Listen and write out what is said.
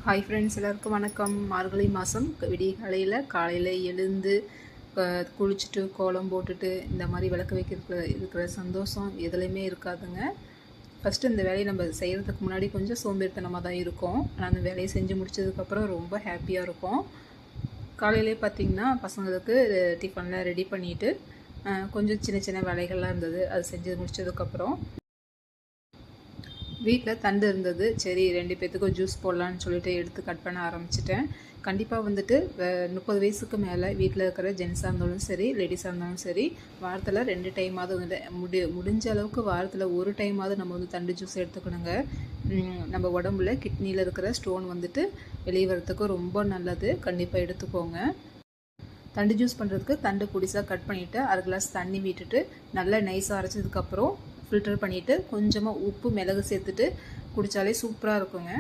Hi friends, எல்லாருக்கும் வணக்கம். மார்கழி மாதம் விடிய காலையில் எழுந்து குளிச்சுட்டு கோலம் போட்டுட்டு இந்த மாதிரி விளக்கு இருக்கிற சந்தோஷம் எதுலேயுமே இருக்காதுங்க. ஃபஸ்ட்டு இந்த வேலையை நம்ம செய்கிறதுக்கு முன்னாடி கொஞ்சம் சோம்பேறித்தனமாக தான் இருக்கும். ஆனால் அந்த வேலையை செஞ்சு முடிச்சதுக்கப்புறம் ரொம்ப ஹாப்பியாக இருக்கும். காலையிலே பார்த்திங்கன்னா பசங்களுக்கு டிஃபன்லாம் ரெடி பண்ணிவிட்டு கொஞ்சம் சின்ன சின்ன வேலைகள்லாம் இருந்தது. அது செஞ்சு முடிச்சதுக்கப்புறம் வீட்டில் தண்டு இருந்தது. சரி 2 பேர்த்துக்கும் ஜூஸ் போடலான்னு சொல்லிட்டு எடுத்து கட் பண்ண ஆரம்பிச்சிட்டேன். கண்டிப்பாக வந்துட்டு 30 வயசுக்கு மேலே வீட்டில் இருக்கிற ஜென்ஸாக இருந்தாலும் சரி, லேடிஸாக இருந்தாலும் சரி, வாரத்தில் 2 டைமாவது வந்து முடிஞ்ச அளவுக்கு வாரத்தில் 1 டைமாவது நம்ம வந்து தண்டு ஜூஸ் எடுத்துக்கணுங்க. நம்ம உடம்புல கிட்னியில் இருக்கிற ஸ்டோன் வந்துட்டு வெளியே வரத்துக்கு ரொம்ப நல்லது. கண்டிப்பாக எடுத்துக்கோங்க. தண்டு ஜூஸ் பண்ணுறதுக்கு தண்டு பொடிசாக கட் பண்ணிவிட்டு 1/2 கிளாஸ் தண்ணி விட்டுட்டு நல்லா நைஸாக அரைச்சதுக்கப்புறம் ஃபில்டர் பண்ணிவிட்டு கொஞ்சமாக உப்பு மிளகு சேர்த்துட்டு குடித்தாலே சூப்பராக இருக்குங்க.